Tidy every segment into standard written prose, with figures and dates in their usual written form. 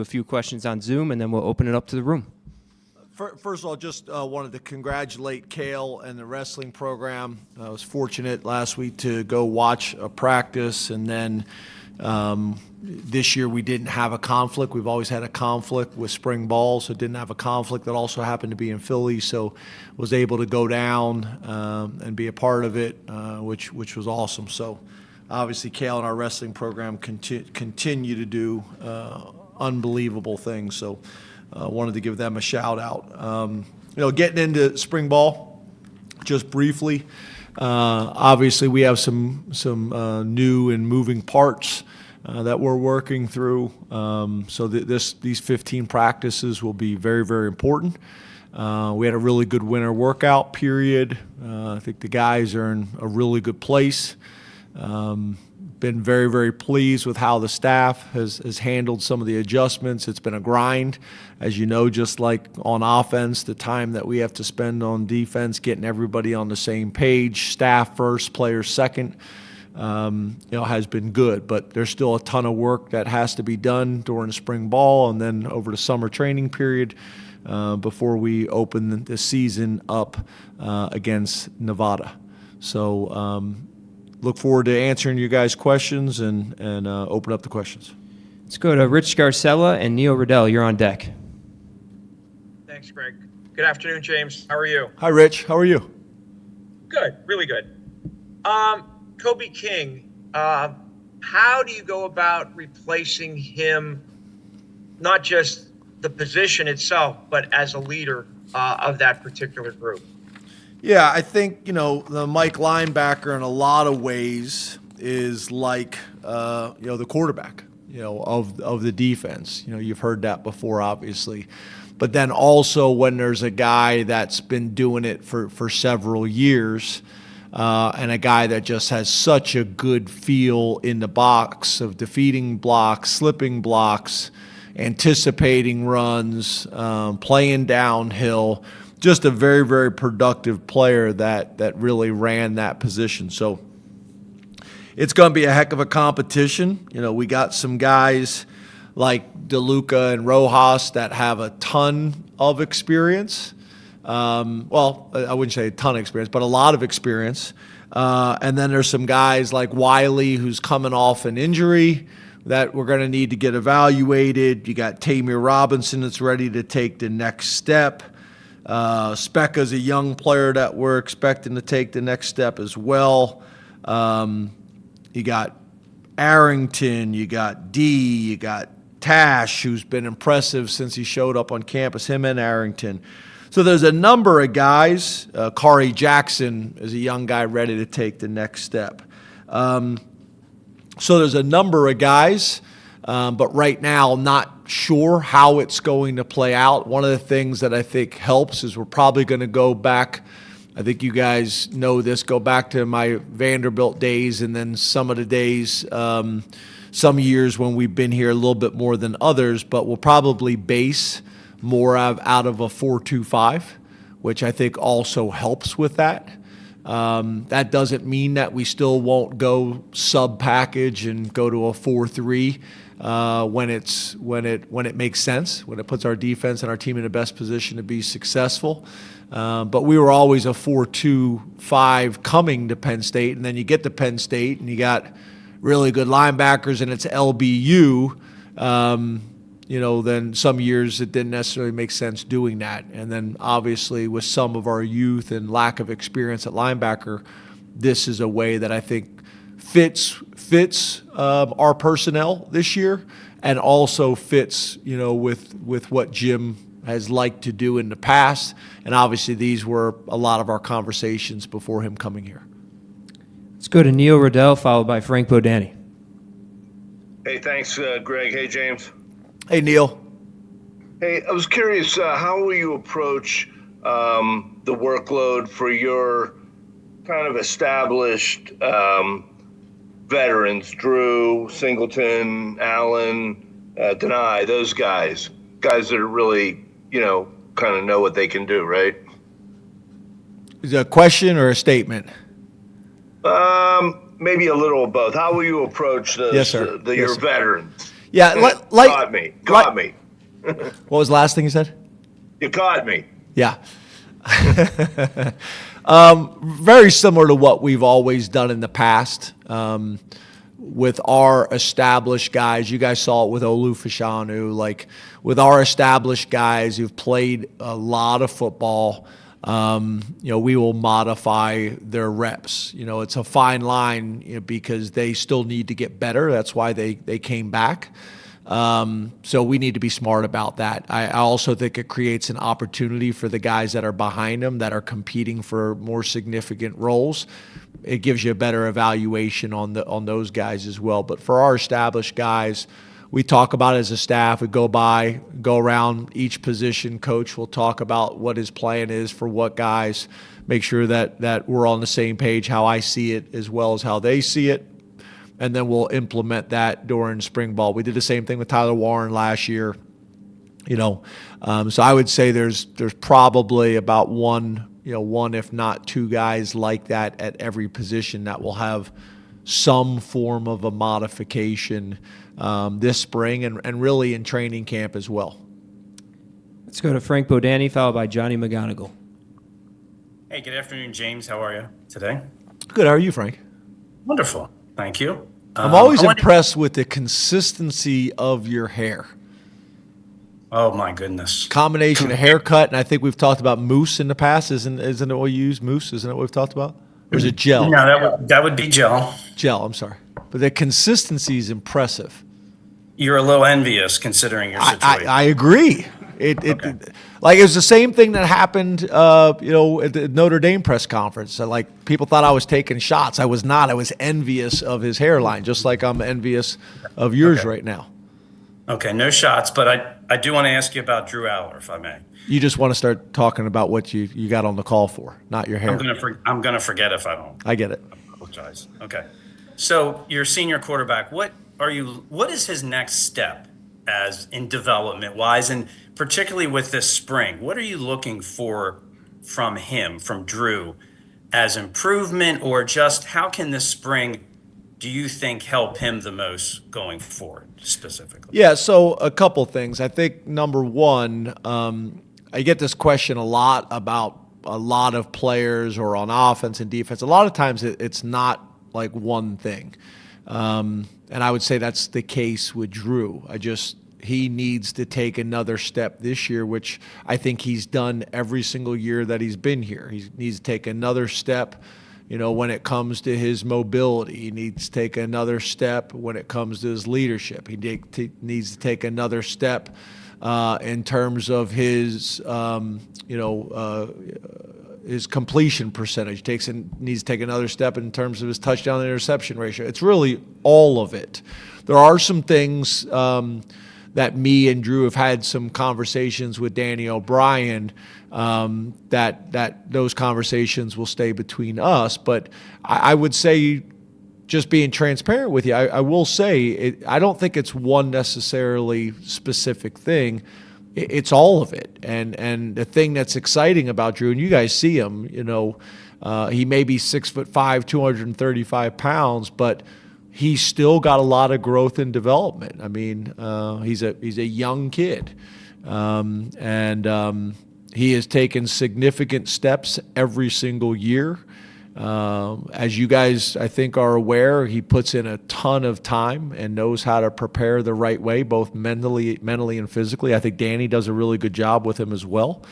A few questions on Zoom, and then we'll open it up to the room. First of all, just wanted to congratulate Cale and the wrestling program. I was fortunate last week to go watch a practice, and then this year we didn't have a conflict. We've always had a conflict with spring ball, so didn't have a conflict that also happened to be in Philly, so was able to go down and be a part of it, which was awesome. So obviously Cale and our wrestling program continue to do unbelievable things. So wanted to give them a shout out. Getting into spring ball, just briefly, obviously we have some new and moving parts that we're working through. So these 15 practices will be very, very important. We had a really good winter workout period. I think the guys are in a really good place. Been very, very pleased with how the staff has handled some of the adjustments. It's been a grind, as you know, just like on offense, the time that we have to spend on defense, getting everybody on the same page, staff first, players second, has been good. But there's still a ton of work that has to be done during the spring ball and then over the summer training period before we open the season up against Nevada. So look forward to answering you guys' questions and open up the questions. Let's go to Rich Garcella and Neil Riddell. You're on deck. Thanks, Greg. Good afternoon, James. How are you? Hi, Rich. How are you? Good. Really good. Kobe King, how do you go about replacing him, not just the position itself, but as a leader of that particular group? Yeah, I think, the Mike linebacker in a lot of ways is like, the quarterback, of the defense. You've heard that before, obviously. But then also when there's a guy that's been doing it for several years and a guy that just has such a good feel in the box of defeating blocks, slipping blocks, anticipating runs, playing downhill, just a very, very productive player that really ran that position. So it's going to be a heck of a competition. We got some guys like DeLuca and Rojas that have a ton of experience. Well, I wouldn't say a ton of experience, but a lot of experience. And then there's some guys like Wiley who's coming off an injury that we're going to need to get evaluated. You got Tamir Robinson that's ready to take the next step. Specca's a young player that we're expecting to take the next step as well. You got Arrington, you got D, you got Tash, who's been impressive since he showed up on campus, him and Arrington. So there's a number of guys. Kari Jackson is a young guy ready to take the next step. So there's a number of guys, but right now I'm not sure how it's going to play out. One of the things that I think helps is we're probably going to go back, I think you guys know this, go back to my Vanderbilt days and then some of the days, some years when we've been here a little bit more than others, but we'll probably base more out of a 4-2-5, which I think also helps with that. That doesn't mean that we still won't go sub-package and go to a 4-3 when it makes sense, when it puts our defense and our team in the best position to be successful. But we were always a 4-2-5 coming to Penn State, and then you get to Penn State and you got really good linebackers and it's LBU. Then some years it didn't necessarily make sense doing that. And then obviously with some of our youth and lack of experience at linebacker, this is a way that I think fits our personnel this year and also fits, with what Jim has liked to do in the past. And obviously these were a lot of our conversations before him coming here. Let's go to Neil Riddell, followed by Frank Bodani. Hey, thanks, Greg. Hey, James. Hey, Neil. Hey, I was curious, how will you approach the workload for your kind of established veterans, Drew, Singleton, Allen, Nittany, those guys that are really, kind of know what they can do, right? Is it a question or a statement? Maybe a little of both. How will you approach those, Yes, sir. your veterans? Yeah, Caught me. Caught me. What was the last thing you said? You caught me. Yeah. Very similar to what we've always done in the past with our established guys. You guys saw it with Olu Fashanu. Like with our established guys who've played a lot of football, we will modify their reps. It's a fine line because they still need to get better. That's why they came back. So we need to be smart about that. I also think it creates an opportunity for the guys that are behind them that are competing for more significant roles. It gives you a better evaluation on those guys as well. But for our established guys, we talk about it as a staff. We go around each position. Coach will talk about what his plan is for what guys, make sure that we're on the same page, how I see it as well as how they see it. And then we'll implement that during spring ball. We did the same thing with Tyler Warren last year. So I would say there's probably about one if not two guys like that at every position that will have some form of a modification this spring and really in training camp as well. Let's go to Frank Bodani, followed by Johnny McGonigal. Hey, good afternoon, James. How are you today? Good. How are you, Frank? Wonderful. Thank you. I'm always impressed with the consistency of your hair. Oh, my goodness. Combination of haircut, and I think we've talked about mousse in the past. Isn't it what you use? Mousse, isn't it what we've talked about? Or is it gel? No, that would be gel. Gel, I'm sorry. But the consistency is impressive. You're a little envious considering your situation. I agree. Like it was the same thing that happened, at the Notre Dame press conference. Like people thought I was taking shots. I was not. I was envious of his hairline, just like I'm envious of yours right now. Okay, no shots, but I do want to ask you about Drew Aller, if I may. You just want to start talking about what you got on the call for, not your hair. I'm gonna forget if I don't. I get it. I apologize. Okay, so your senior quarterback, what is his next step as in development wise, and particularly with this spring, what are you looking for from him, from Drew, as improvement, or just how can this spring, do you think, help him the most going forward specifically? Yeah, so a couple things. I think number one, I get this question a lot about a lot of players or on offense and defense. A lot of times it's not like one thing. And I would say that's the case with Drew. He needs to take another step this year, which I think he's done every single year that he's been here. He needs to take another step, when it comes to his mobility. He needs to take another step when it comes to his leadership. He needs to take another step in terms of his, his completion percentage. Needs to take another step in terms of his touchdown and interception ratio. It's really all of it. There are some things that me and Drew have had some conversations with Danny O'Brien that those conversations will stay between us. But I would say, just being transparent with you, I will say I don't think it's one necessarily specific thing. It's all of it. And the thing that's exciting about Drew, and you guys see him, he may be 6'5", 235 pounds, but he's still got a lot of growth and development. I mean, he's a young kid, and he has taken significant steps every single year. As you guys, I think, are aware, he puts in a ton of time and knows how to prepare the right way, both mentally and physically. I think Danny does a really good job with him as well.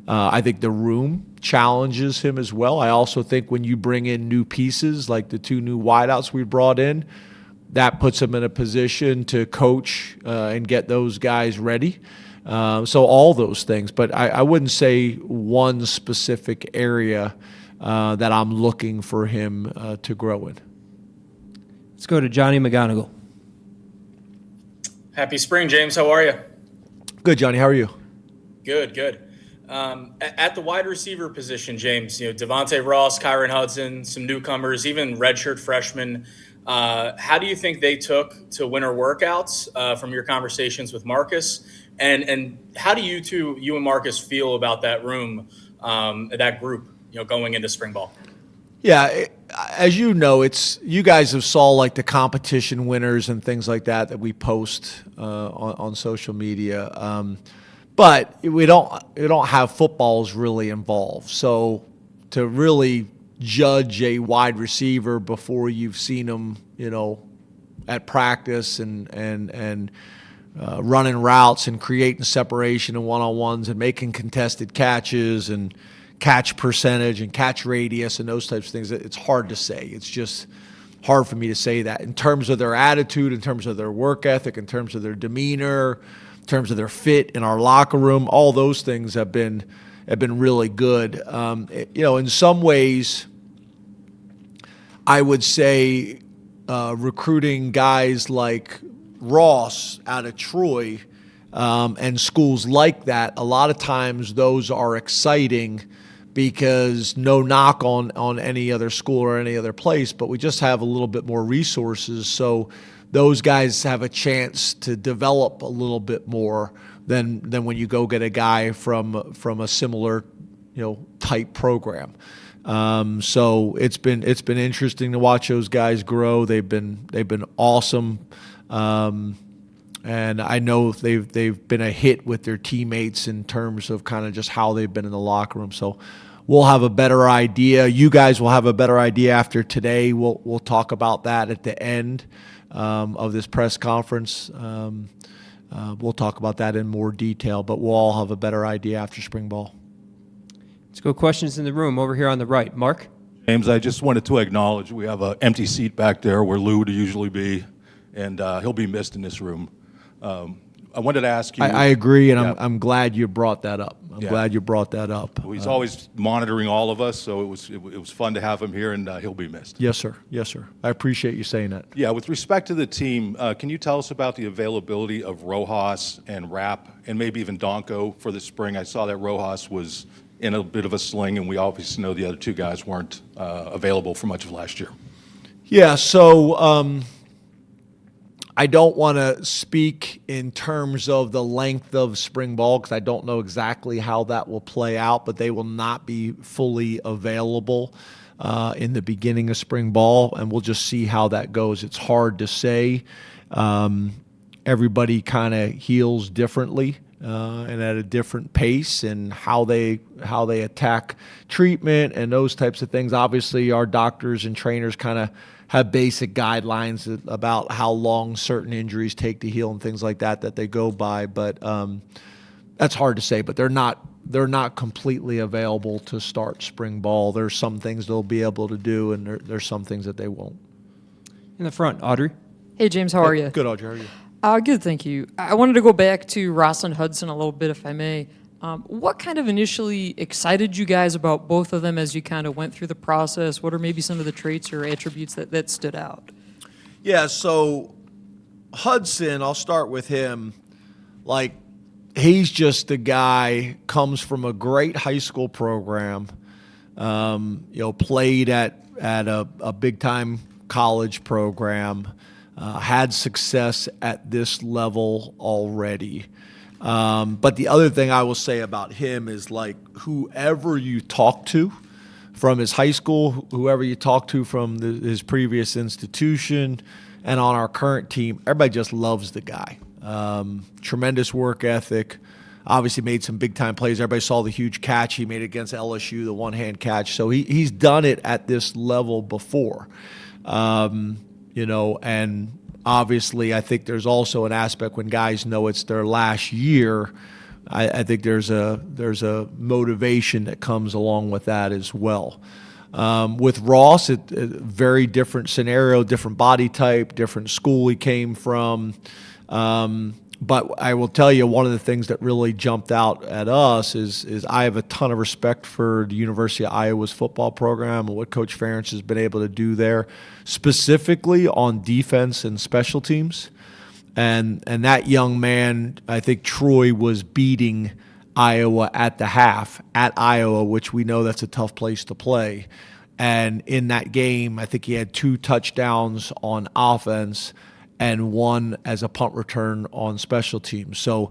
I think the room challenges him as well. I also think when you bring in new pieces, like the two new wideouts we brought in, that puts him in a position to coach and get those guys ready. So all those things. But I wouldn't say one specific area that I'm looking for him to grow in. Let's go to Johnny McGonigal. Happy spring, James. How are you? Good, Johnny. How are you? Good. At the wide receiver position, James, Devontae Ross, Kyron Hudson, some newcomers, even redshirt freshmen. How do you think they took to winter workouts from your conversations with Marcus? And how do you and Marcus feel about that room, that group, going into spring ball? Yeah, as you know, you guys have saw like the competition winners and things like that we post on social media. But we don't have footballs really involved. So to really judge a wide receiver before you've seen them, at practice and running routes and creating separation and one-on-ones and making contested catches and catch percentage and catch radius and those types of things, it's hard to say. It's just hard for me to say that. In terms of their attitude, in terms of their work ethic, in terms of their demeanor, in terms of their fit in our locker room, all those things have been really good. In some ways, I would say recruiting guys like Ross out of Troy and schools like that, a lot of times those are exciting because no knock on any other school or any other place, but we just have a little bit more resources. So those guys have a chance to develop a little bit more than when you go get a guy from a similar, type program. So it's been interesting to watch those guys grow. They've been awesome. And I know they've been a hit with their teammates in terms of kind of just how they've been in the locker room. So we'll have a better idea. You guys will have a better idea after today. We'll talk about that at the end of this press conference. We'll talk about that in more detail, but we'll all have a better idea after spring ball. Let's go questions in the room over here on the right. Mark? James, I just wanted to acknowledge we have an empty seat back there where Lou would usually be, and he'll be missed in this room. I wanted to ask you. I agree, and Yeah. I'm glad you brought that up. I'm Yeah. glad you brought that up. He's always monitoring all of us, so it was fun to have him here, and he'll be missed. Yes, sir. Yes, sir. I appreciate you saying that. Yeah, with respect to the team, can you tell us about the availability of Rojas and Rapp, and maybe even Donko for the spring? I saw that Rojas was in a bit of a sling, and we obviously know the other two guys weren't available for much of last year. Yeah, so I don't want to speak in terms of the length of spring ball because I don't know exactly how that will play out, but they will not be fully available in the beginning of spring ball, and we'll just see how that goes. It's hard to say. Everybody kind of heals differently and at a different pace, and how they attack treatment and those types of things. Obviously, our doctors and trainers kind of have basic guidelines about how long certain injuries take to heal and things like that they go by. But that's hard to say. But they're not completely available to start spring ball. There's some things they'll be able to do, and there's some things that they won't. In the front, Audrey? Hey, James, how are you? Good, Audrey. How are you? Good, thank you. I wanted to go back to Ross and Hudson a little bit, if I may. What kind of initially excited you guys about both of them as you kind of went through the process? What are maybe some of the traits or attributes that stood out? Yeah, so Hudson, I'll start with him. Like, he's just a guy, comes from a great high school program, played at a big-time college program, had success at this level already. But the other thing I will say about him is, like, whoever you talk to from his high school, whoever you talk to from his previous institution, and on our current team, everybody just loves the guy. Tremendous work ethic. Obviously made some big-time plays. Everybody saw the huge catch he made against LSU, the one-hand catch. So he's done it at this level before. And obviously I think there's also an aspect when guys know it's their last year. I think there's a motivation that comes along with that as well. With Ross, a very different scenario, different body type, different school he came from. But I will tell you, one of the things that really jumped out at us is I have a ton of respect for the University of Iowa's football program and what Coach Ferentz has been able to do there, specifically on defense and special teams. And that young man, I think Troy was beating Iowa at the half at Iowa, which we know that's a tough place to play. And in that game, I think he had 2 touchdowns on offense and 1 as a punt return on special teams. So,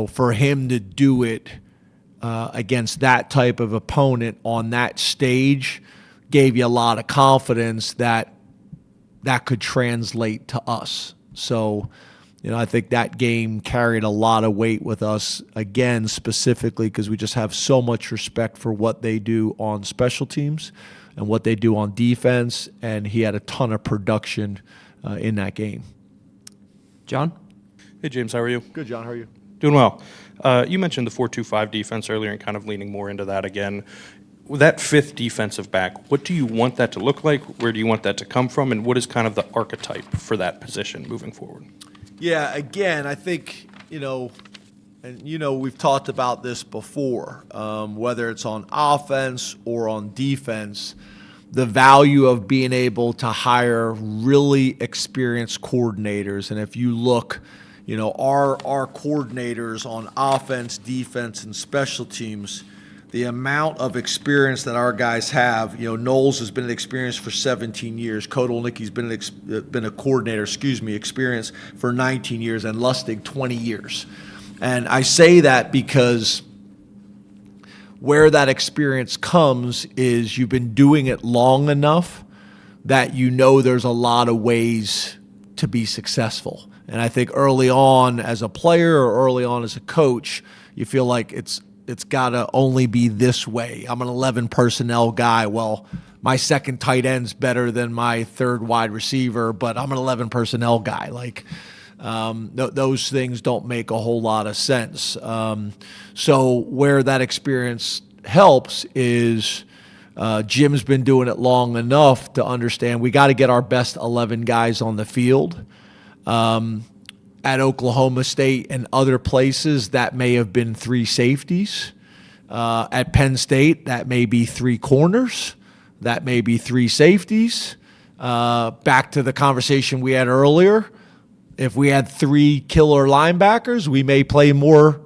for him to do it against that type of opponent on that stage, gave you a lot of confidence that that could translate to us. So, I think that game carried a lot of weight with us, again, specifically because we just have so much respect for what they do on special teams and what they do on defense, and he had a ton of production in that game. John? Hey, James, how are you? Good, John. How are you? Doing well. You mentioned the 4-2-5 defense earlier and kind of leaning more into that again. With that fifth defensive back, what do you want that to look like? Where do you want that to come from? And what is kind of the archetype for that position moving forward? Yeah, again, I think, we've talked about this before, whether it's on offense or on defense, the value of being able to hire really experienced coordinators. And if you look, our coordinators on offense, defense, and special teams, the amount of experience that our guys have, Knowles has been experienced for 17 years. Kodolnicki's been a coordinator, experience for 19 years, and Lustig 20 years. And I say that because where that experience comes is you've been doing it long enough that there's a lot of ways to be successful. And I think early on as a player or early on as a coach, you feel like it's got to only be this way. I'm an 11 personnel guy. Well, my second tight end's better than my third wide receiver, but I'm an 11 personnel guy. Those things don't make a whole lot of sense. So where that experience helps is Jim's been doing it long enough to understand we got to get our best 11 guys on the field. At Oklahoma State and other places, that may have been 3 safeties. At Penn State, that may be 3 corners. That may be 3 safeties. Back to the conversation we had earlier, if we had 3 killer linebackers, we may play more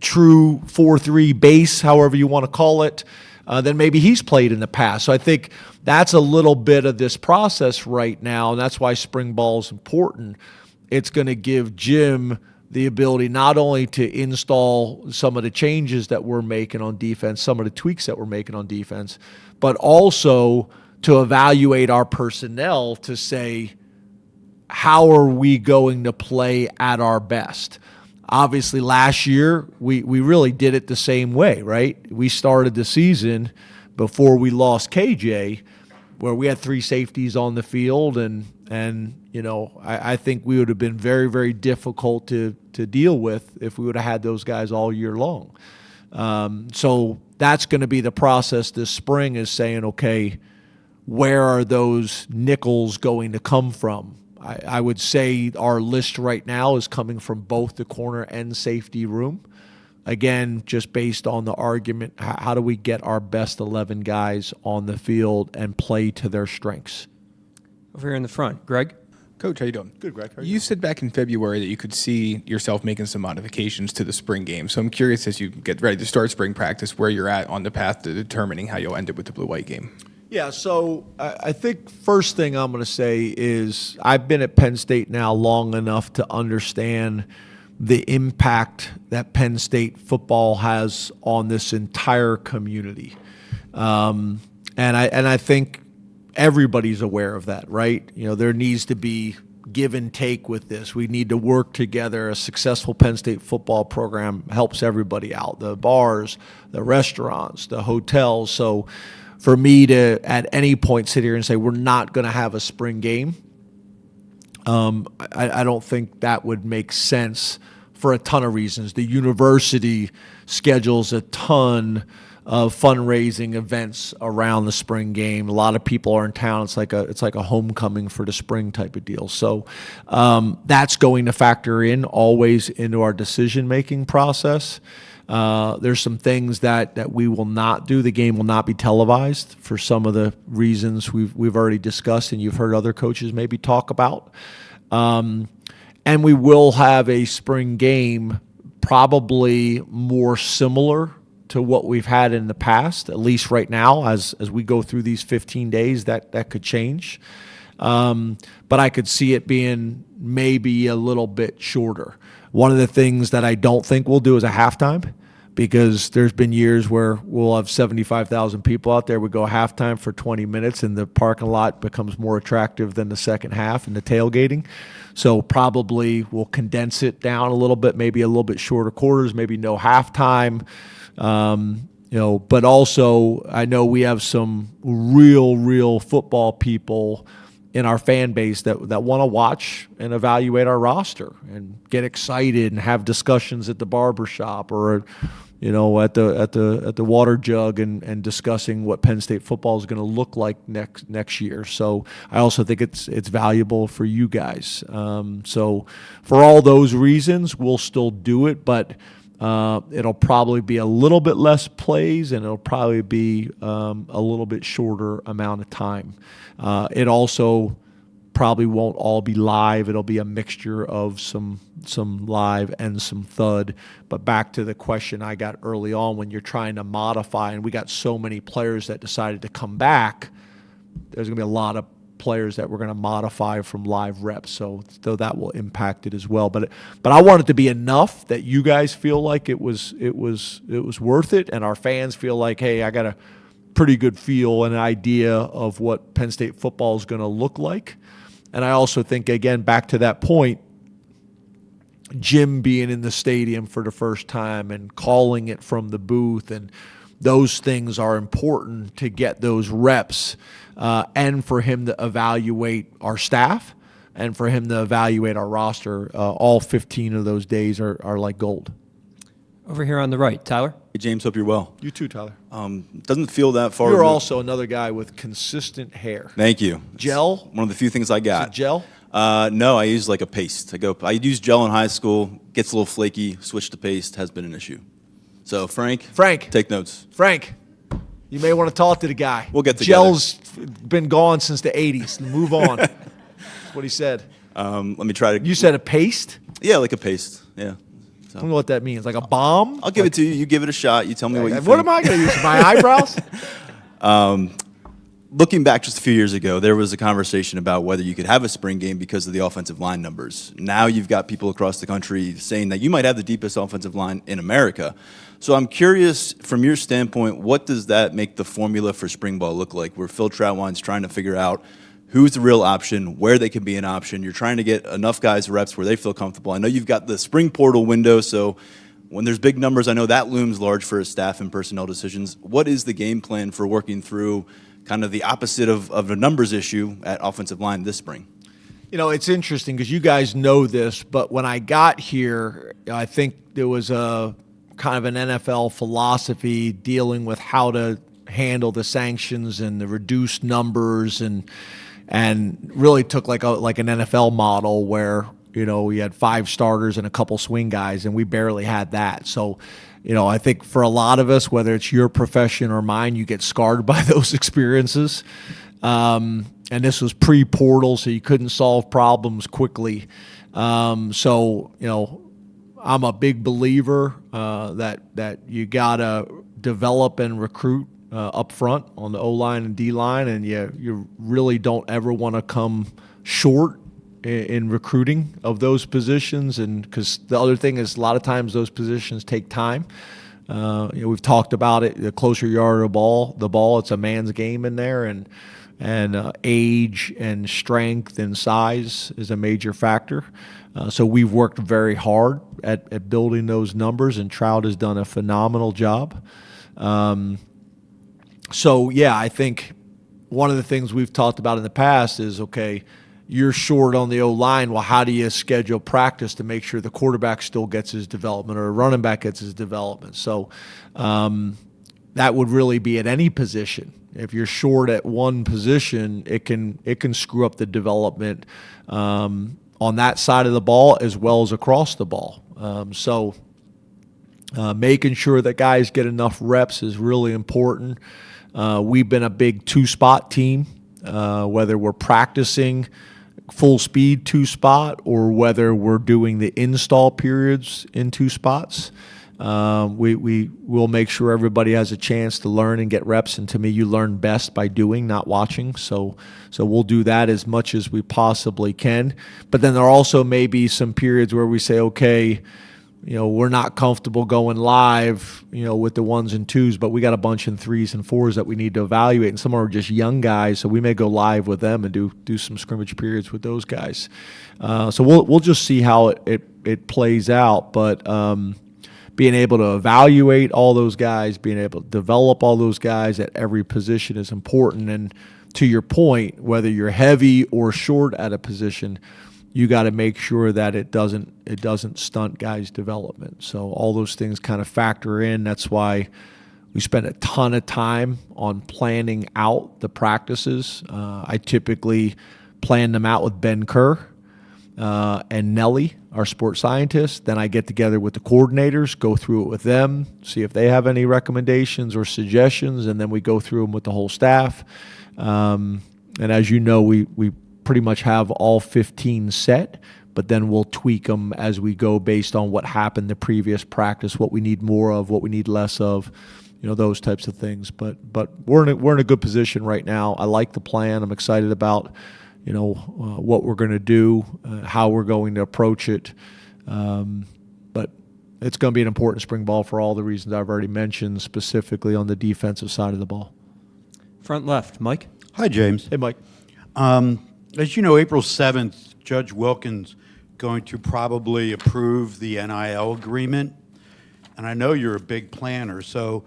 true 4-3 base, however you want to call it, than maybe he's played in the past. So I think that's a little bit of this process right now, and that's why spring ball is important. It's going to give Jim the ability not only to install some of the changes that we're making on defense, some of the tweaks that we're making on defense, but also to evaluate our personnel to say, how are we going to play at our best? Obviously, last year, we really did it the same way, right? We started the season before we lost KJ, where we had 3 safeties on the field, and I think we would have been very, very difficult to deal with if we would have had those guys all year long. So that's going to be the process this spring, is saying, okay, where are those nickels going to come from? I would say our list right now is coming from both the corner and safety room. Again, just based on the argument, how do we get our best 11 guys on the field and play to their strengths? Over here in the front. Greg? Coach, how you doing? Good, Greg. How are You said back in February that you could see yourself making some modifications to the spring game. So I'm curious, as you get ready to start spring practice, where you're at on the path to determining how you'll end it with the blue-white game. Yeah, so I think first thing I'm going to say is I've been at Penn State now long enough to understand the impact that Penn State football has on this entire community. And I think everybody's aware of that, right? There needs to be give and take with this. We need to work together. A successful Penn State football program helps everybody out, the bars, the restaurants, the hotels. So for me to at any point sit here and say we're not going to have a spring game, I don't think that would make sense for a ton of reasons. The university schedules a ton of fundraising events around the spring game. A lot of people are in town. It's like a homecoming for the spring type of deal. So that's going to factor in always into our decision-making process. There's some things that we will not do. The game will not be televised for some of the reasons we've already discussed and you've heard other coaches maybe talk about. And we will have a spring game probably more similar to what we've had in the past, at least right now, as we go through these 15 days, that could change. But I could see it being maybe a little bit shorter. One of the things that I don't think we'll do is a halftime, because there's been years where we'll have 75,000 people out there. We go halftime for 20 minutes, and the parking lot becomes more attractive than the second half and the tailgating. So probably we'll condense it down a little bit, maybe a little bit shorter quarters, maybe no halftime. But also I know we have some real football people in our fan base that want to watch and evaluate our roster and get excited and have discussions at the barber shop or at the water jug and discussing what Penn State football is going to look like next year. So I also think it's valuable for you guys. So for all those reasons, we'll still do it, but it'll probably be a little bit less plays, and it'll probably be a little bit shorter amount of time. It also probably won't all be live. It'll be a mixture of some live and some thud. But back to the question I got early on, when you're trying to modify, and we got so many players that decided to come back, there's going to be a lot of players that we're going to modify from live reps, so that will impact it as well. But I want it to be enough that you guys feel like it was worth it, and our fans feel like, hey, I got a pretty good feel and an idea of what Penn State football is going to look like. And I also think, again, back to that point, Jim being in the stadium for the first time and calling it from the booth, and those things are important to get those reps, and for him to evaluate our staff and for him to evaluate our roster. All 15 of those days are like gold. Over here on the right, Tyler. Hey, James, hope you're well. You too, Tyler. Doesn't feel that far. You're also another guy with consistent hair. Thank you. Gel? It's one of the few things I got. Is it gel? No, I use like a paste. I used gel in high school. Gets a little flaky. Switched to paste. Has been an issue. So Frank, take notes. Frank, you may want to talk to the guy. We'll get together. Gel's been gone since the 80s. Move on. That's what he said. Let me try to. You said a paste? Yeah, like a paste. Yeah. I don't know what that means. Like a balm? I'll give it to you. You give it a shot. You tell me what you think. What am I going to use? My eyebrows? Looking back just a few years ago, there was a conversation about whether you could have a spring game because of the offensive line numbers. Now you've got people across the country saying that you might have the deepest offensive line in America. So I'm curious, from your standpoint, what does that make the formula for spring ball look like, where Phil Troutwine's trying to figure out who's the real option, where they can be an option. You're trying to get enough guys reps where they feel comfortable. I know you've got the spring portal window, so when there's big numbers, I know that looms large for staff and personnel decisions. What is the game plan for working through kind of the opposite of the numbers issue at offensive line this spring? It's interesting because you guys know this, but when I got here, I think there was a kind of an NFL philosophy dealing with how to handle the sanctions and the reduced numbers, and really took like an NFL model where we had 5 starters and a couple swing guys, and we barely had that. So I think for a lot of us, whether it's your profession or mine, you get scarred by those experiences. And this was pre-portal, so you couldn't solve problems quickly. So I'm a big believer that you gotta develop and recruit up front on the O-line and D-line, and you really don't ever want to come short in recruiting of those positions. And because the other thing is, a lot of times those positions take time. We've talked about it. The closer you are to the ball, it's a man's game in there, and age and strength and size is a major factor. So we've worked very hard at building those numbers, and Trout has done a phenomenal job. So, I think one of the things we've talked about in the past is, okay, you're short on the O-line. Well, how do you schedule practice to make sure the quarterback still gets his development or a running back gets his development? So that would really be at any position. If you're short at one position, it can screw up the development on that side of the ball as well as across the ball. So making sure that guys get enough reps is really important. We've been a big 2-spot team, whether we're practicing full speed 2-spot or whether we're doing the install periods in 2 spots. We will make sure everybody has a chance to learn and get reps. And to me, you learn best by doing, not watching. So we'll do that as much as we possibly can. But then there also may be some periods where we say, okay, we're not comfortable going live, with the 1s and 2s, but we got a bunch in 3s and 4s that we need to evaluate, and some are just young guys, so we may go live with them and do some scrimmage periods with those guys. So we'll just see how it plays out, but being able to evaluate all those guys, being able to develop all those guys at every position is important. And to your point, whether you're heavy or short at a position, you got to make sure that it doesn't stunt guys' development. So all those things kind of factor in. That's why we spend a ton of time on planning out the practices. I typically plan them out with Ben Kerr and Nelly, our sports scientist. Then I get together with the coordinators, go through it with them, see if they have any recommendations or suggestions, and then we go through them with the whole staff. And as you know, we pretty much have all 15 set, but then we'll tweak them as we go based on what happened the previous practice, what we need more of, what we need less of, those types of things. But we're in a good position right now. I like the plan. I'm excited about what we're going to do, how we're going to approach it. But it's going to be an important spring ball for all the reasons I've already mentioned, specifically on the defensive side of the ball. Front left, Mike. Hi, James. Hey, Mike. As you know, April 7th, Judge Wilkins going to probably approve the NIL agreement. And I know you're a big planner, so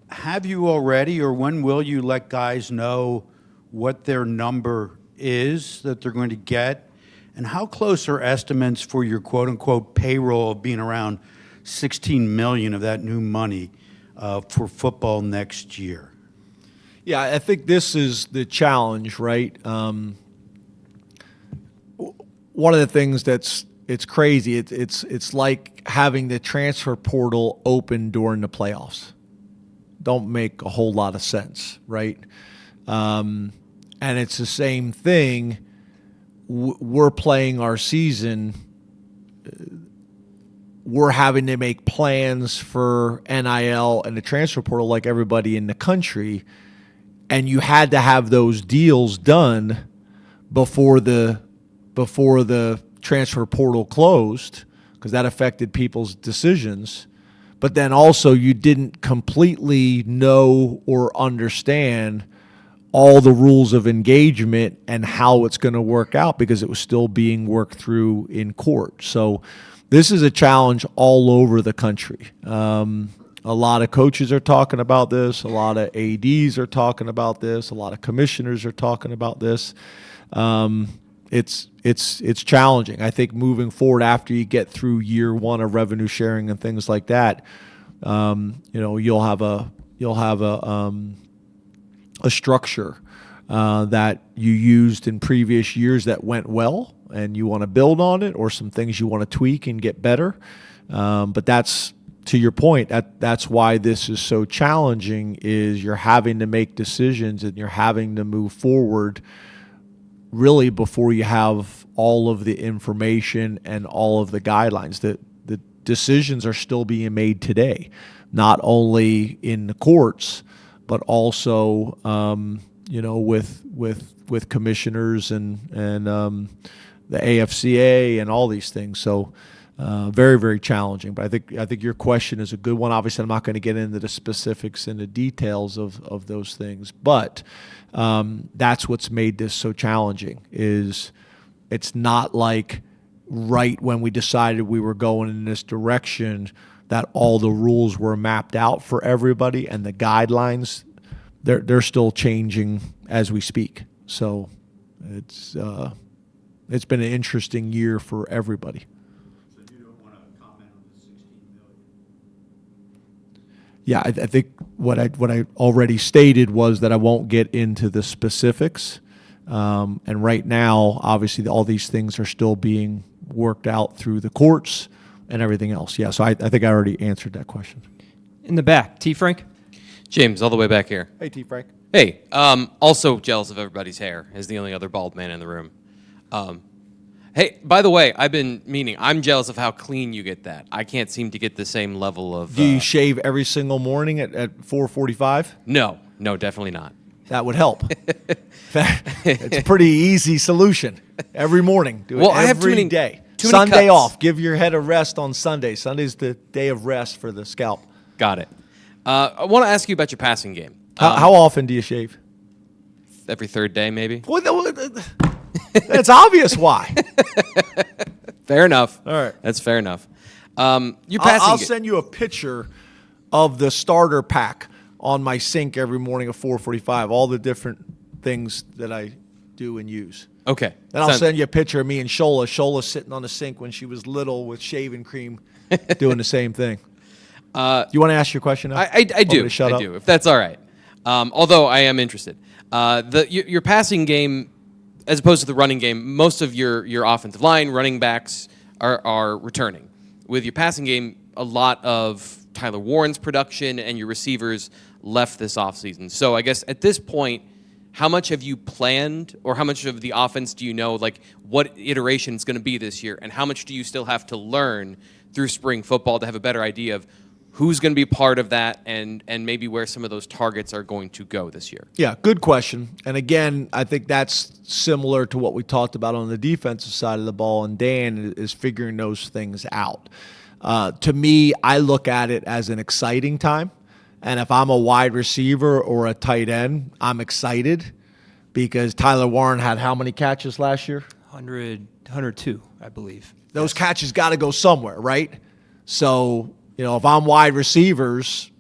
have you already, or when will you let guys know what their number is that they're going to get? And how close are estimates for your quote-unquote payroll being around $16 million of that new money for football next year? Yeah, I think this is the challenge, right? One of the things it's crazy. It's like having the transfer portal open during the playoffs. Don't make a whole lot of sense, right? And it's the same thing. We're playing our season. We're having to make plans for NIL and the transfer portal like everybody in the country. And you had to have those deals done before the transfer portal closed, because that affected people's decisions. But then also you didn't completely know or understand all the rules of engagement and how it's going to work out, because it was still being worked through in court. So this is a challenge all over the country. A lot of coaches are talking about this. A lot of ADs are talking about this. A lot of commissioners are talking about this. It's challenging. I think moving forward, after you get through year one of revenue sharing and things like that, you'll have a structure that you used in previous years that went well, and you want to build on it, or some things you want to tweak and get better. But that's, to your point, that's why this is so challenging, is you're having to make decisions and you're having to move forward really before you have all of the information and all of the guidelines. The decisions are still being made today, not only in the courts, but also with commissioners and the AFCA and all these things. So very, very challenging. But I think your question is a good one. Obviously, I'm not going to get into the specifics and the details of those things, but that's what's made this so challenging. Is it's not like right when we decided we were going in this direction that all the rules were mapped out for everybody, and the guidelines, they're still changing as we speak. So it's been an interesting year for everybody. So you don't want to comment on the $16 million? Yeah, I think what I already stated was that I won't get into the specifics. And right now, obviously, all these things are still being worked out through the courts and everything else. Yeah, so I think I already answered that question. In the back, T. Frank. James, all the way back here. Hey, T. Frank. Hey, also jealous of everybody's hair, as the only other bald man in the room. Hey, by the way, I'm jealous of how clean you get that. I can't seem to get the same level of... Do you shave every single morning at 4:45? No, definitely not. That would help. It's a pretty easy solution. Every morning. Do it every day. Too many Sunday cuts. off. Give your head a rest on Sunday. Sunday's the day of rest for the scalp. Got it. I want to ask you about your passing game. How often do you shave? Every third day, maybe. It's obvious why. Fair enough. All right. That's fair enough. Your passing I'll game. send you a picture of the starter pack on my sink every morning at 4:45. All the different things that I do and use. Okay. And I'll send you a picture of me and Shola. Shola's sitting on the sink when she was little with shaving cream, doing the same thing. You want to ask your question now? I do. Shut I up? do, if that's all right. Although I am interested. Your passing game, as opposed to the running game, most of your offensive line, running backs are returning. With your passing game, a lot of Tyler Warren's production and your receivers left this offseason. So I guess at this point, how much have you planned, or how much of the offense do you know, like what iteration it's going to be this year, and how much do you still have to learn through spring football to have a better idea of who's going to be part of that and maybe where some of those targets are going to go this year? Yeah, good question. And again, I think that's similar to what we talked about on the defensive side of the ball, and Dan is figuring those things out. To me, I look at it as an exciting time. And if I'm a wide receiver or a tight end, I'm excited because Tyler Warren had how many catches last year? 102, I believe. Those catches got to go somewhere, right? So, if I'm wide receivers,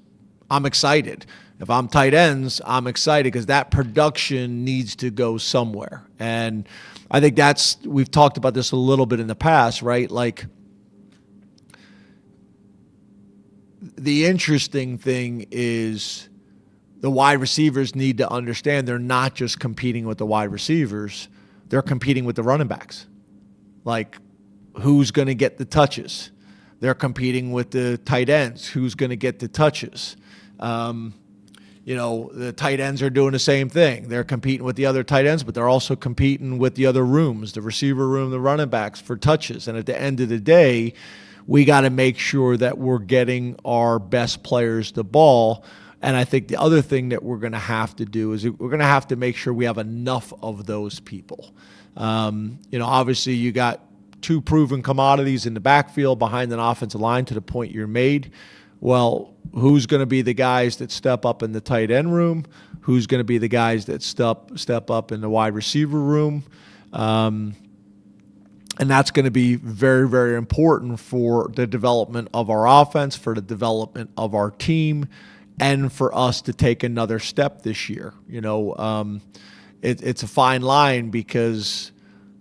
I'm excited. If I'm tight ends, I'm excited because that production needs to go somewhere. And I think we've talked about this a little bit in the past, right? Like, the interesting thing is the wide receivers need to understand they're not just competing with the wide receivers, they're competing with the running backs. Like, who's going to get the touches? They're competing with the tight ends. Who's going to get the touches? The tight ends are doing the same thing. They're competing with the other tight ends, but they're also competing with the other rooms, the receiver room, the running backs for touches. And at the end of the day, we got to make sure that we're getting our best players the ball. And I think the other thing that we're going to have to do is we're going to have to make sure we have enough of those people. Obviously you got two proven commodities in the backfield behind an offensive line to the point you're made. Well, who's going to be the guys that step up in the tight end room? Who's going to be the guys that step up in the wide receiver room? And that's going to be very, very important for the development of our offense, for the development of our team, and for us to take another step this year. It's a fine line because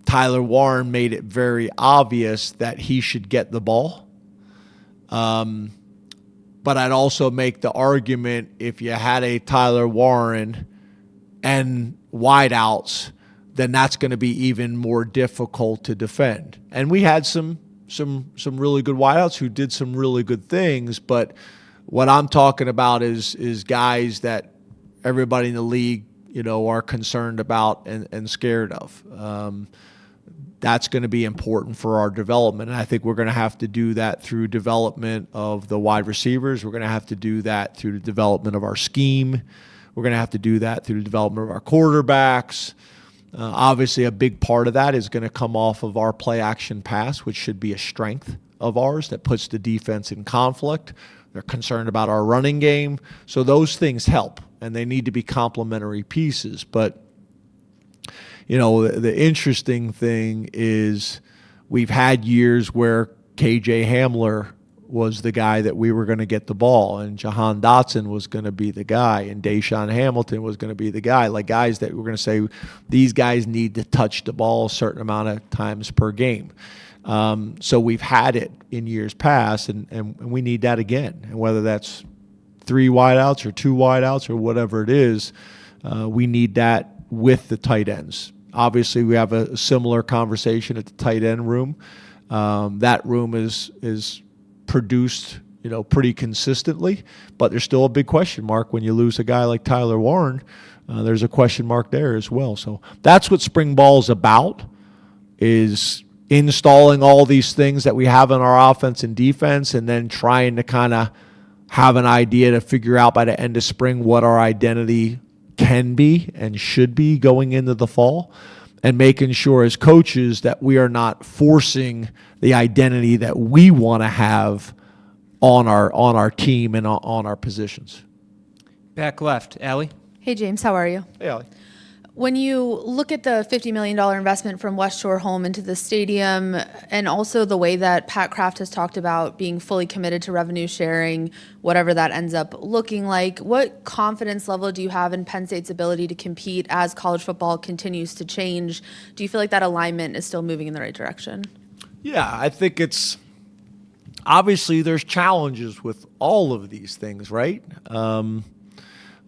Tyler Warren made it very obvious that he should get the ball. But I'd also make the argument if you had a Tyler Warren and wideouts, then that's going to be even more difficult to defend. And we had some really good wideouts who did some really good things, but what I'm talking about is guys that everybody in the league, are concerned about and scared of. That's going to be important for our development. And I think we're going to have to do that through development of the wide receivers. We're going to have to do that through the development of our scheme. We're going to have to do that through the development of our quarterbacks. Obviously, a big part of that is going to come off of our play-action pass, which should be a strength of ours that puts the defense in conflict. They're concerned about our running game. So those things help, and they need to be complementary pieces. But, the interesting thing is we've had years where KJ Hamler was the guy that we were going to get the ball, and Jahan Dotson was going to be the guy, and Deshaun Hamilton was going to be the guy, like guys that we're going to say these guys need to touch the ball a certain amount of times per game. So we've had it in years past, and we need that again. And whether that's 3 wideouts or 2 wideouts or whatever it is, we need that with the tight ends. Obviously, we have a similar conversation at the tight end room. That room is produced, pretty consistently, but there's still a big question mark when you lose a guy like Tyler Warren. There's a question mark there as well. So that's what spring ball's about, is installing all these things that we have in our offense and defense, and then trying to kind of have an idea to figure out by the end of spring what our identity can be and should be going into the fall. and making sure as coaches that we are not forcing the identity that we want to have on our team and on our positions. Back left, Allie. Hey, James, how are you? Hey, Allie. When you look at the $50 million investment from West Shore Home into the stadium, and also the way that Pat Kraft has talked about being fully committed to revenue sharing, whatever that ends up looking like, what confidence level do you have in Penn State's ability to compete as college football continues to change? Do you feel like that alignment is still moving in the right direction? Yeah, I think it's obviously there's challenges with all of these things, right?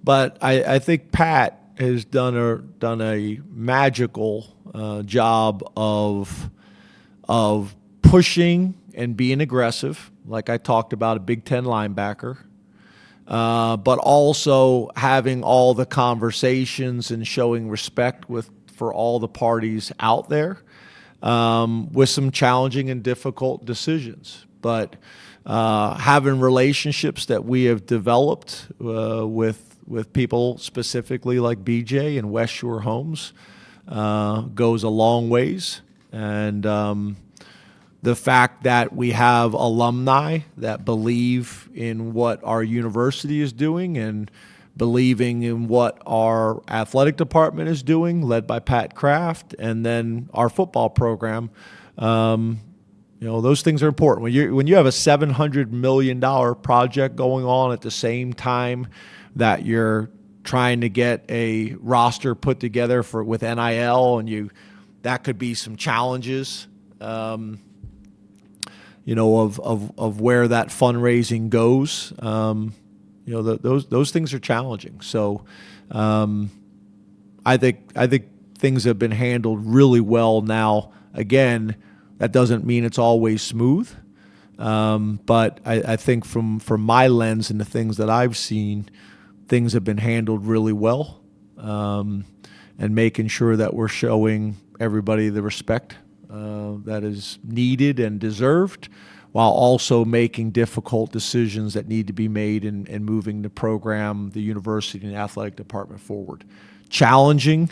But I think Pat has done a magical job of pushing and being aggressive, like I talked about, a Big Ten linebacker, but also having all the conversations and showing respect for all the parties out there, with some challenging and difficult decisions. But having relationships that we have developed with people specifically like BJ and West Shore Homes goes a long ways. And the fact that we have alumni that believe in what our university is doing and believing in what our athletic department is doing, led by Pat Kraft, and then our football program, those things are important. When you have a $700 million project going on at the same time that you're trying to get a roster put together with NIL, and that could be some challenges, of where that fundraising goes. Those things are challenging. So, I think things have been handled really well now. Again, that doesn't mean it's always smooth, but I think from my lens and the things that I've seen, things have been handled really well, and making sure that we're showing everybody the respect that is needed and deserved, while also making difficult decisions that need to be made and moving the program, the university, and the athletic department forward. Challenging,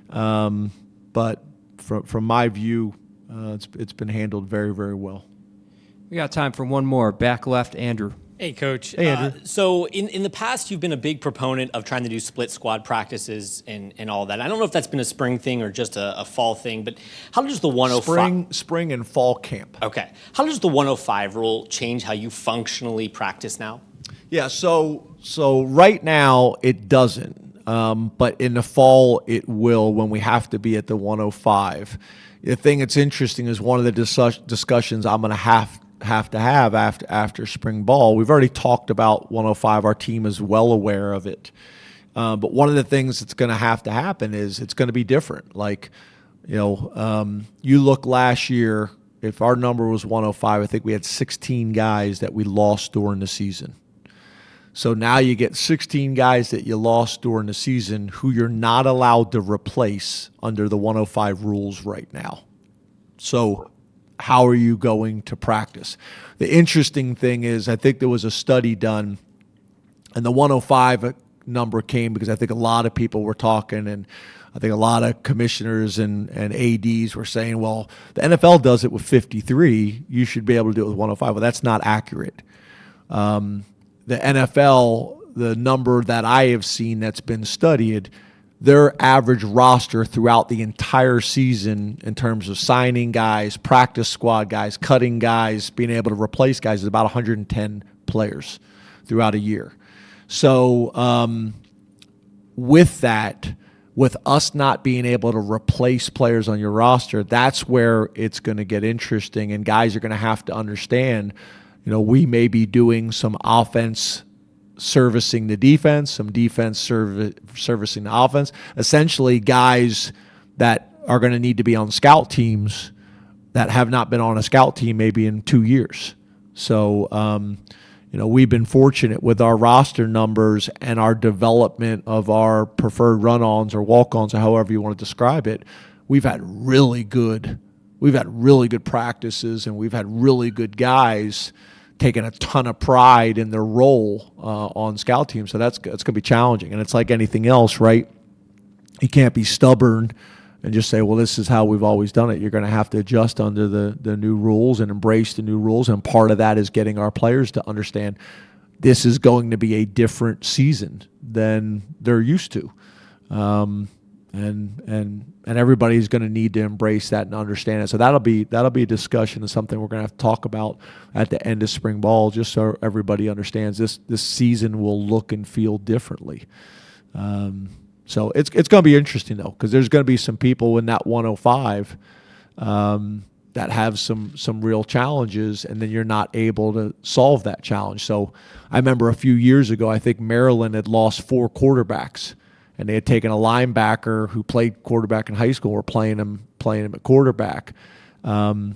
but from my view, it's been handled very, very well. We got time for one more. Back left, Andrew. Hey, Coach. Hey, Andrew. So in the past, you've been a big proponent of trying to do split squad practices and all that. I don't know if that's been a spring thing or just a fall thing, but how does the 105... Spring and fall camp. Okay. How does the 105 rule change how you functionally practice now? Yeah, so right now it doesn't, but in the fall it will when we have to be at the 105. The thing that's interesting is one of the discussions I'm going to have after spring ball. We've already talked about 105. Our team is well aware of it. But one of the things that's going to have to happen is it's going to be different. Like, you look last year, if our number was 105, I think we had 16 guys that we lost during the season. So now you get 16 guys that you lost during the season who you're not allowed to replace under the 105 rules right now. So how are you going to practice? The interesting thing is, I think there was a study done, and the 105 number came because I think a lot of people were talking, and I think a lot of commissioners and ADs were saying, well, the NFL does it with 53. You should be able to do it with 105. Well, that's not accurate. The NFL, the number that I have seen that's been studied, their average roster throughout the entire season in terms of signing guys, practice squad guys, cutting guys, being able to replace guys is about 110 players throughout a year. So with that, with us not being able to replace players on your roster, that's where it's going to get interesting, and guys are going to have to understand, we may be doing some offense servicing the defense, some defense servicing the offense. Essentially, guys that are going to need to be on scout teams that have not been on a scout team maybe in 2 years. So, we've been fortunate with our roster numbers and our development of our preferred run-ons or walk-ons, or however you want to describe it. We've had really good practices, and we've had really good guys taking a ton of pride in their role on scout teams. So it's going to be challenging. And it's like anything else, right? You can't be stubborn and just say, well, this is how we've always done it. You're going to have to adjust under the new rules and embrace the new rules. And part of that is getting our players to understand this is going to be a different season than they're used to. And everybody's going to need to embrace that and understand it. So that'll be a discussion and something we're going to have to talk about at the end of spring ball, just so everybody understands this season will look and feel differently. So it's going to be interesting though, because there's going to be some people in that 105 that have some real challenges, and then you're not able to solve that challenge. So I remember a few years ago, I think Maryland had lost 4 quarterbacks. And they had taken a linebacker who played quarterback in high school, or playing him at quarterback. As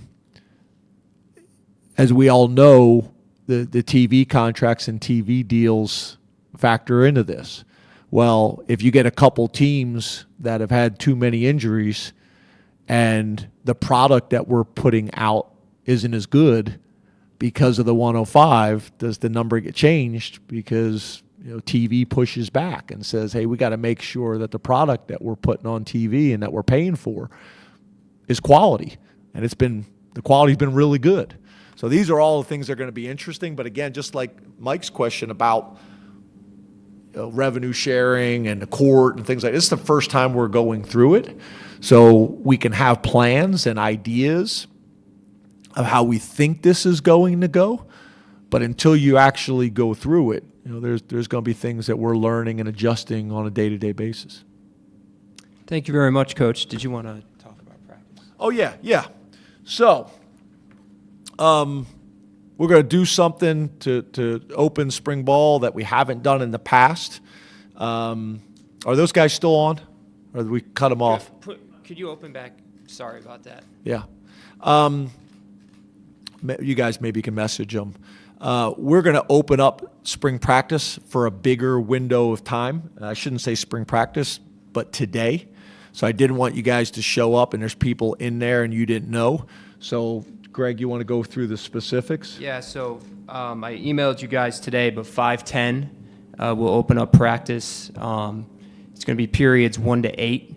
we all know, the TV contracts and TV deals factor into this. Well, if you get a couple teams that have had too many injuries and the product that we're putting out isn't as good because of the 105, does the number get changed? Because TV pushes back and says, hey, we got to make sure that the product that we're putting on TV and that we're paying for is quality. And the quality's been really good. So these are all the things that are going to be interesting. But again, just like Mike's question about revenue sharing and the court and things like this, is the first time we're going through it. So we can have plans and ideas of how we think this is going to go. But until you actually go through it, there's going to be things that we're learning and adjusting on a day-to-day basis. Thank you very much, Coach. Did you want to talk about practice? Oh, yeah. So we're going to do something to open spring ball that we haven't done in the past. Are those guys still on? Or did we cut them off? Could you open back? Sorry about that. Yeah. You guys maybe can message them. We're going to open up spring practice for a bigger window of time. I shouldn't say spring practice, but today. So I didn't want you guys to show up and there's people in there and you didn't know. So, Greg, you want to go through the specifics? Yeah, so I emailed you guys today, but 5:10 we'll open up practice. It's going to be periods 1 to 8.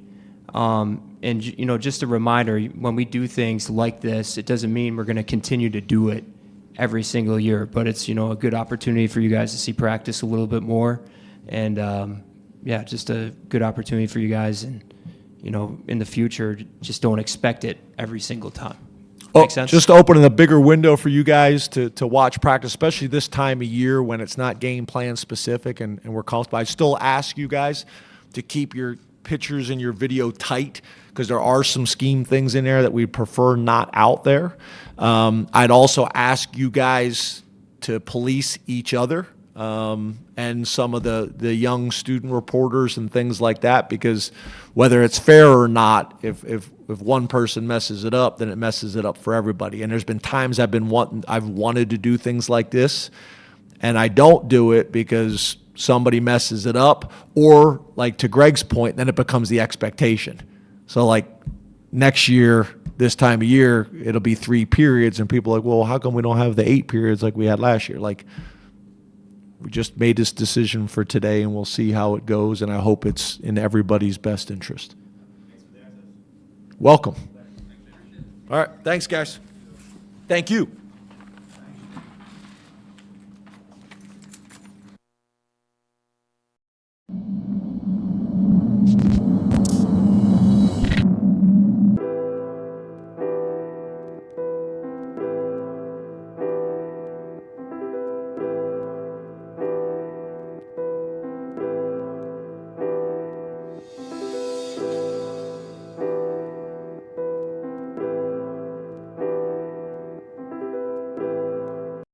And, just a reminder, when we do things like this, it doesn't mean we're going to continue to do it every single year, but it's, a good opportunity for you guys to see practice a little bit more. And, just a good opportunity for you guys. And, in the future, just don't expect it every single time. Make sense? Just opening a bigger window for you guys to watch practice, especially this time of year when it's not game plan specific and we're comfortable. I still ask you guys to keep your pictures and your video tight, because there are some scheme things in there that we prefer not out there. I'd also ask you guys to police each other and some of the young student reporters and things like that, because whether it's fair or not, if one person messes it up, then it messes it up for everybody. And there's been times I've wanted to do things like this, and I don't do it because somebody messes it up, or like to Greg's point, then it becomes the expectation. So like next year, this time of year, it'll be 3 periods, and people are like, well, how come we don't have the 8 periods like we had last year? Like, we just made this decision for today, and we'll see how it goes, and I hope it's in everybody's best interest. Welcome. All right, thanks, guys. Thank you.